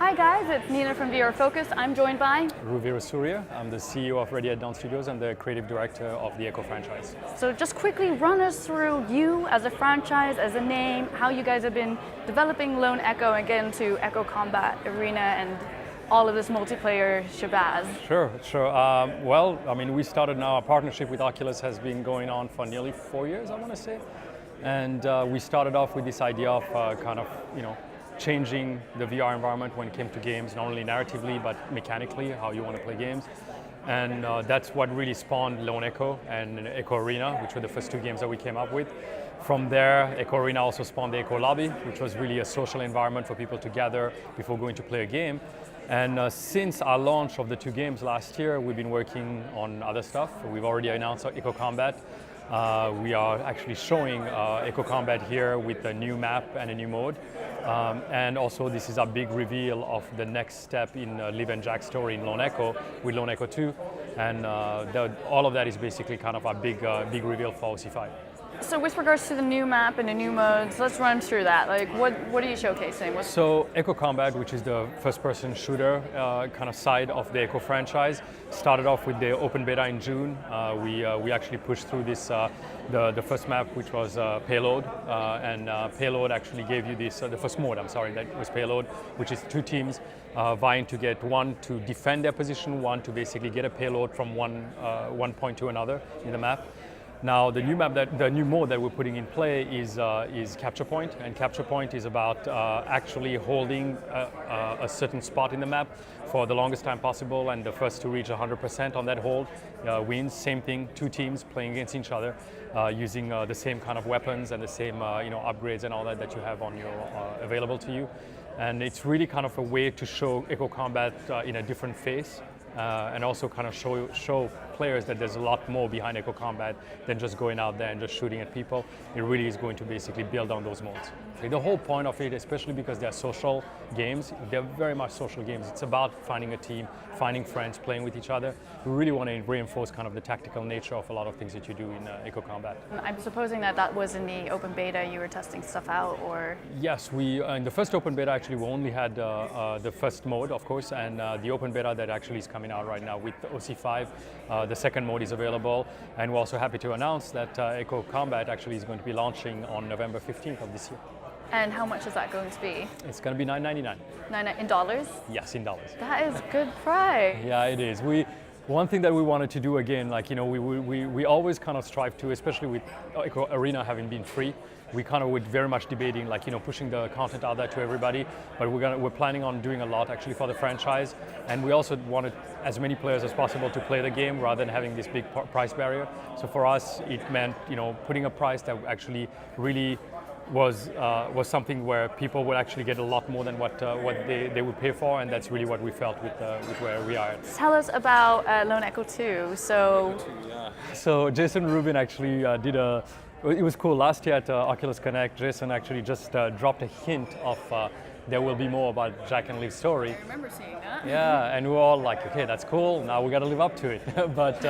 Hi guys, it's Nina from VR Focus. I'm joined by Weerasuriya. I'm the CEO of Ready at Dawn Studios and the creative director of the Echo franchise. So just quickly run us through you as a franchise, as a name, how you guys have been developing Lone Echo and get into Echo Combat Arena and all of this multiplayer shabazz. Sure. We started now, our partnership with Oculus has been going on for nearly 4 years, I want to say. And we started off with this idea of changing the VR environment when it came to games, not only narratively, but mechanically, how you want to play games. And that's what really spawned Lone Echo and Echo Arena, which were the first two games that we came up with. From there, Echo Arena also spawned the Echo Lobby, which was really a social environment for people to gather before going to play a game. And since our launch of the two games last year, we've been working on other stuff. We've already announced Echo Combat. We are actually showing Echo Combat here with a new map and a new mode. And also this is a big reveal of the next step in Liv and Jack's story in Lone Echo with Lone Echo 2. And all of that is basically kind of a big reveal for OC5. So with regards to the new map and the new modes, let's run through that. Like, what are you showcasing? So Echo Combat, which is the first-person shooter kind of side of the Echo franchise, started off with the open beta in June. We actually pushed through this the first map, which was Payload, and Payload actually gave you this the first mode. That was Payload, which is two teams vying to get one to defend their position, one to basically get a payload from one point to another in the map. Now, the new mode that we're putting in play is Capture Point, and Capture Point is about actually holding a certain spot in the map for the longest time possible, and the first to reach 100% on that hold wins. Same thing, two teams playing against each other using the same kind of weapons and the same upgrades and all that you have on your available to you. And it's really kind of a way to show Echo Combat in a different face. And also kind of show players that there's a lot more behind Echo Combat than just going out there and just shooting at people. It really is going to basically build on those modes. The whole point of it, especially because they're social games, they're very much social games. It's about finding a team, finding friends, playing with each other. We really want to reinforce kind of the tactical nature of a lot of things that you do in Echo Combat. I'm supposing that was in the open beta, you were testing stuff out, or? Yes, we in the first open beta actually we only had the first mode, of course, and the open beta that actually is coming out right now with OC5. The second mode is available, and we're also happy to announce that Echo Combat actually is going to be launching on November 15th of this year. And how much is that going to be? It's going to be $9.99. In dollars? Yes, in dollars. That is good price. Yeah, it is. One thing that we wanted to do again, we always kind of strive to, especially with Echo Arena having been free, we kind of were very much debating, pushing the content out there to everybody. But we're planning on doing a lot actually for the franchise, and we also wanted as many players as possible to play the game rather than having this big price barrier. So for us, it meant putting a price that actually really was something where people would actually get a lot more than what they would pay for, and that's really what we felt with where we are. Tell us about Lone Echo 2. So Jason Rubin actually did it was cool. Last year at Oculus Connect, Jason actually just dropped a hint of there will be more about Jack and Liv's story. I remember seeing that. Yeah, and we were all like, okay, that's cool, now we got to live up to it. But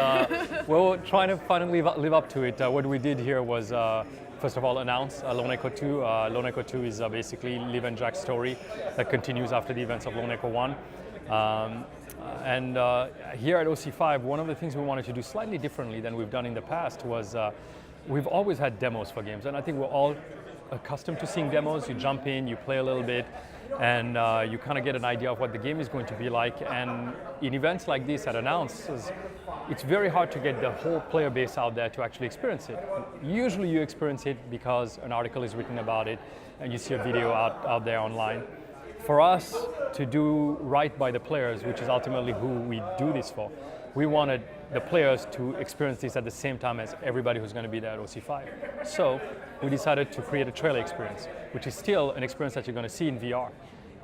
we're trying to finally live up to it. What we did here was first of all, announce Lone Echo 2. Lone Echo 2 is basically Liv and Jack's story that continues after the events of Lone Echo 1. Here at OC5, one of the things we wanted to do slightly differently than we've done in the past was we've always had demos for games, and I think we're all accustomed to seeing demos. You jump in, you play a little bit, and you kind of get an idea of what the game is going to be like. And in events like this at Announce, it's very hard to get the whole player base out there to actually experience it. Usually you experience it because an article is written about it and you see a video out there online. For us to do right by the players, which is ultimately who we do this for, we wanted the players to experience this at the same time as everybody who's going to be there at OC5. So we decided to create a trailer experience, which is still an experience that you're going to see in VR,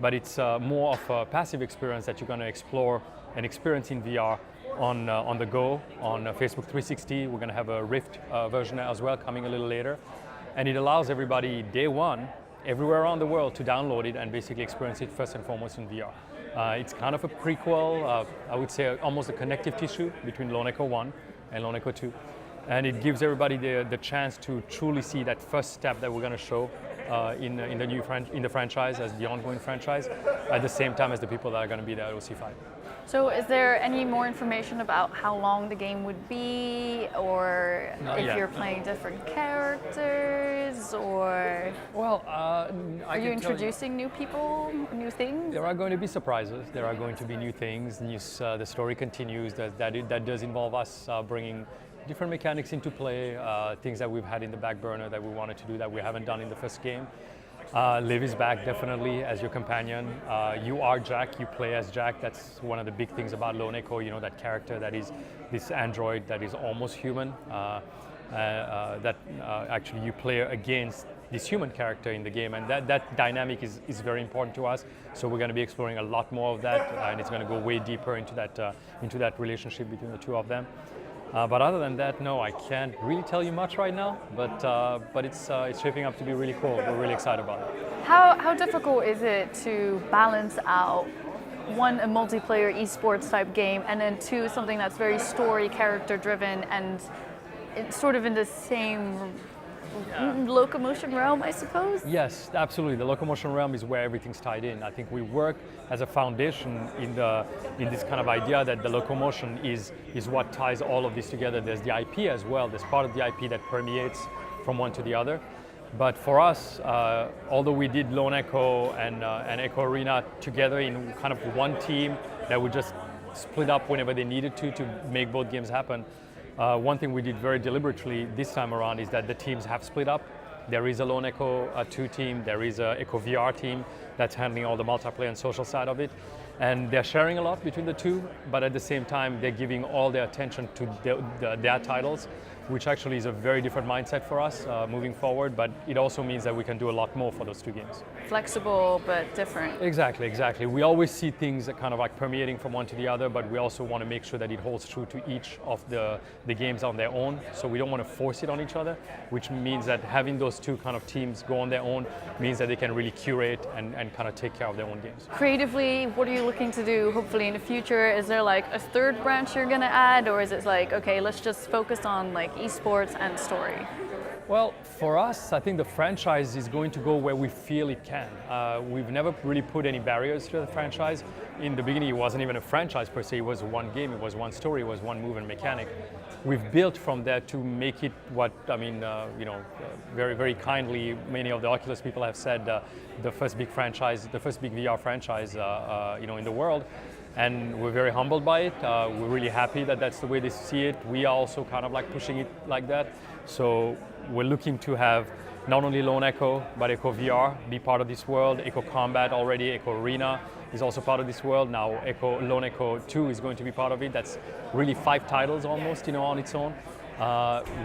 but it's more of a passive experience that you're going to explore and experience in VR on the go, on Facebook 360. We're going to have a Rift version as well coming a little later. And it allows everybody day one, everywhere around the world, to download it and basically experience it first and foremost in VR. It's kind of a prequel, I would say almost a connective tissue between Lone Echo 1 and Lone Echo 2. And it gives everybody the chance to truly see that first step that we're going to show in the franchise as the ongoing franchise, at the same time as the people that are going to be there at OC5. So is there any more information about how long the game would be, or Not if yet. you're playing different characters, or Well, are you introducing new people, new things? There are going to be surprises. There are going to be new things. The story continues. That does involve us bringing different mechanics into play, things that we've had in the back burner that we wanted to do that we haven't done in the first game. Liv is back definitely as your companion. You are Jack, you play as Jack. That's one of the big things about Lone Echo, you know, that character that is this android that is almost human, that actually you play against this human character in the game, and that dynamic is very important to us. So we're going to be exploring a lot more of that, and it's going to go way deeper into that relationship between the two of them. But other than that, no, I can't really tell you much right now. But it's shaping up to be really cool. We're really excited about it. How difficult is it to balance out, one, a multiplayer esports type game, and then two, something that's very story character driven and it's sort of in the same locomotion realm, I suppose? Yes, absolutely. The locomotion realm is where everything's tied in. I think we work as a foundation in this kind of idea that the locomotion is what ties all of this together. There's the IP as well. There's part of the IP that permeates from one to the other. But for us, although we did Lone Echo and Echo Arena together in kind of one team that would just split up whenever they needed to make both games happen, one thing we did very deliberately this time around is that the teams have split up. There is a Lone Echo 2 team, there is a Echo VR team that's handling all the multiplayer and social side of it. And they're sharing a lot between the two, but at the same time, they're giving all their attention to their titles, which actually is a very different mindset for us moving forward, but it also means that we can do a lot more for those two games. Flexible, but different. Exactly. We always see things that kind of like permeating from one to the other, but we also want to make sure that it holds true to each of the games on their own. So we don't want to force it on each other, which means that having those two kind of teams go on their own means that they can really curate and kind of take care of their own games. Creatively, what are you looking to do hopefully in the future? Is there like a third branch you're going to add, or is it like, okay, let's just focus on like esports and story? Well, for us, I think the franchise is going to go where we feel it can. We've never really put any barriers to the franchise. In the beginning, it wasn't even a franchise per se. It was one game, it was one story, it was one move and mechanic. We've built from there to make it what, I mean, very, very kindly, many of the Oculus people have said the first big franchise, the first big VR franchise, in the world. And we're very humbled by it. We're really happy that that's the way they see it. We are also kind of like pushing it like that. So we're looking to have not only Lone Echo, but Echo VR be part of this world. Echo Combat already, Echo Arena is also part of this world. Now Lone Echo 2 is going to be part of it. That's really 5 titles almost, on its own.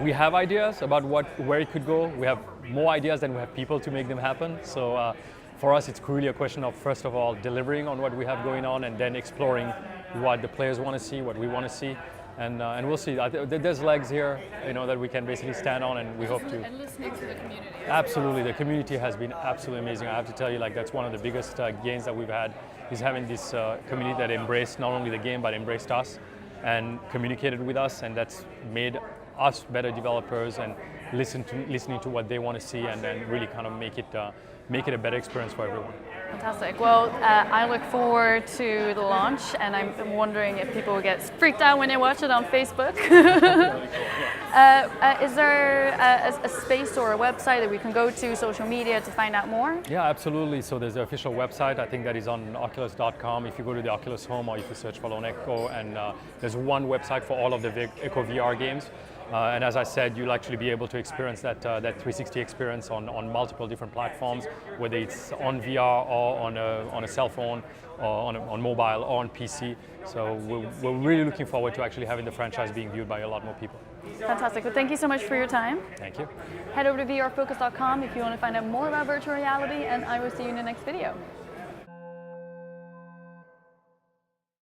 We have ideas about where it could go. We have more ideas than we have people to make them happen. So for us, it's really a question of, first of all, delivering on what we have going on and then exploring what the players want to see, what we want to see. And we'll see. There's legs here, that we can basically stand on, and we hope to. And listening to the community. Absolutely. The community has been absolutely amazing. I have to tell you, that's one of the biggest gains that we've had, is having this community that embraced not only the game, but embraced us and communicated with us, and that's made us better developers and listening to what they want to see, and then really kind of make it a better experience for everyone. Fantastic. Well, I look forward to the launch, and I'm wondering if people get freaked out when they watch it on Facebook. Is there a space or a website that we can go to, social media, to find out more? Yeah, absolutely. So there's the official website. I think that is on oculus.com. If you go to the Oculus Home, or if you search for Lone Echo, and there's one website for all of the Echo VR games. And as I said, you'll actually be able to experience that 360 experience on multiple different platforms, whether it's on VR or on a cell phone, or on mobile or on PC. So we're really looking forward to actually having the franchise being viewed by a lot more people. Fantastic. Well, thank you so much for your time. Thank you. Head over to vrfocus.com if you want to find out more about virtual reality, and I will see you in the next video.